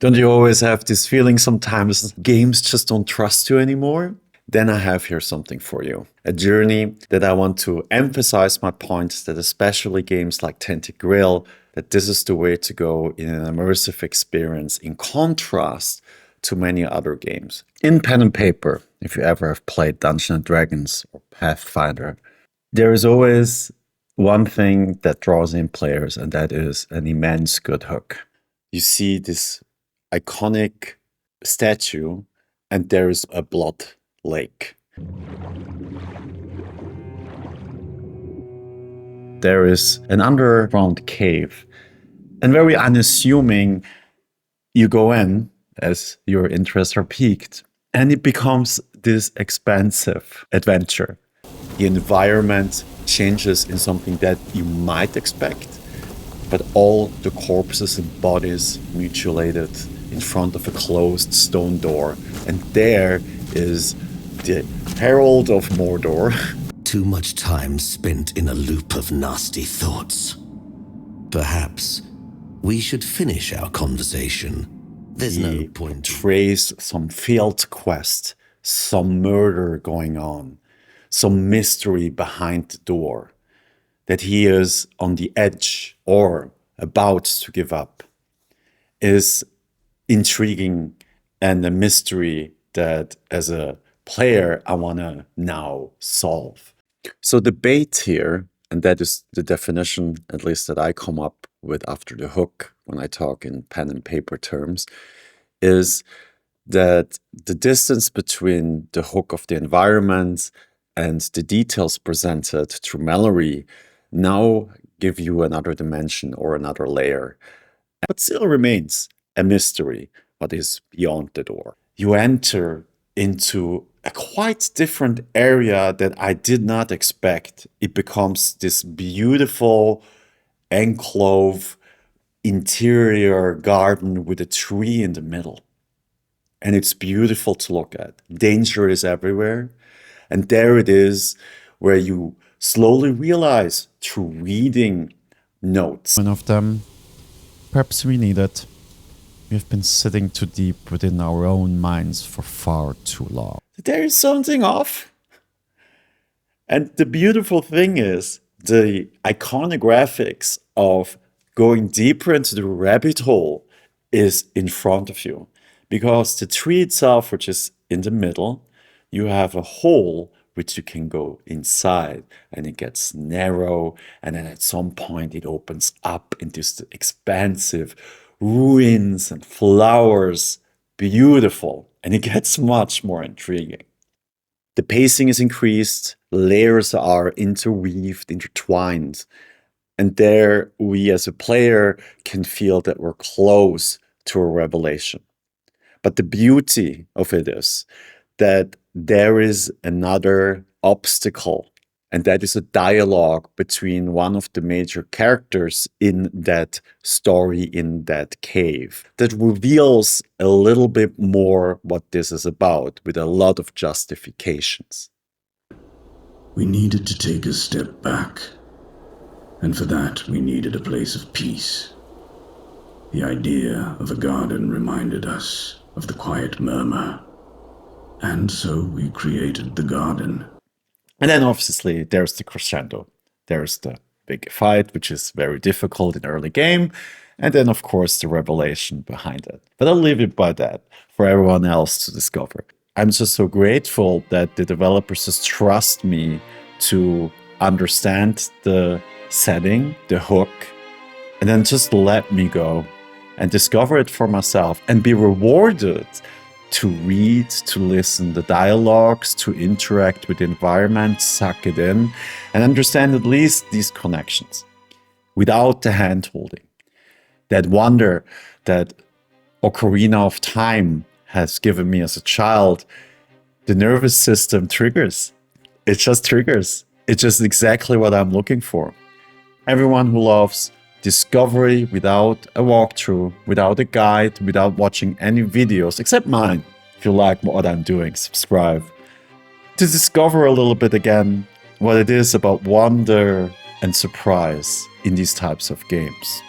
Don't you always have this feeling sometimes games just don't trust you anymore? Then I have here something for you. A journey that I want to emphasize my point that especially games like Tainted Grail, that this is the way to go in an immersive experience in contrast to many other games. In pen and paper, if you ever have played Dungeons and Dragons or Pathfinder, there is always one thing that draws in players, and that is an immense good hook. You see this iconic statue, and there is a blood lake. There is an underground cave, and very unassuming, you go in as your interests are piqued, and it becomes this expansive adventure. The environment changes in something that you might expect, but all the corpses and bodies mutilated in front of a closed stone door. And there is the Herald of Mordor. Too much time spent in a loop of nasty thoughts. Perhaps we should finish our conversation. There's no point. Trace some failed quest, some murder going on, some mystery behind the door, that he is on the edge or about to give up, is intriguing and a mystery that as a player I want to now solve. So the bait here, and that is the definition at least that I come up with after the hook when I talk in pen and paper terms, is that the distance between the hook of the environment and the details presented through Mallory now give you another dimension or another layer, but still remains a mystery what is beyond the door. You enter into a quite different area that I did not expect. It becomes this beautiful enclave interior garden with a tree in the middle. And it's beautiful to look at. Danger is everywhere. And there it is where you slowly realize through reading notes. One of them, perhaps we need it. We've been sitting too deep within our own minds for far too long. There is something off. And the beautiful thing is the iconographics of going deeper into the rabbit hole is in front of you. Because the tree itself, which is in the middle, you have a hole which you can go inside, and it gets narrow, and then at some point it opens up into this expansive ruins and flowers. Beautiful, and it gets much more intriguing. The pacing is increased, layers are interweaved, intertwined, and there we as a player can feel that we're close to a revelation. But the beauty of it is that there is another obstacle, and that is a dialogue between one of the major characters in that story, in that cave, that reveals a little bit more what this is about, with a lot of justifications. We needed to take a step back, and for that we needed a place of peace. The idea of a garden reminded us of the quiet murmur, and so we created the garden. And then obviously there's the crescendo. There's the big fight, which is very difficult in early game. And then of course the revelation behind it. But I'll leave it by that for everyone else to discover. I'm just so grateful that the developers just trust me to understand the setting, the hook, and then just let me go and discover it for myself and be rewarded to read, to listen the dialogues, to interact with the environment, suck it in, and understand at least these connections without the hand-holding. That wonder that Ocarina of Time has given me as a child, the nervous system triggers. It just triggers. It's just exactly what I'm looking for. Everyone who loves discovery without a walkthrough, without a guide, without watching any videos, except mine. If you like what I'm doing, subscribe. To discover a little bit again what it is about wonder and surprise in these types of games.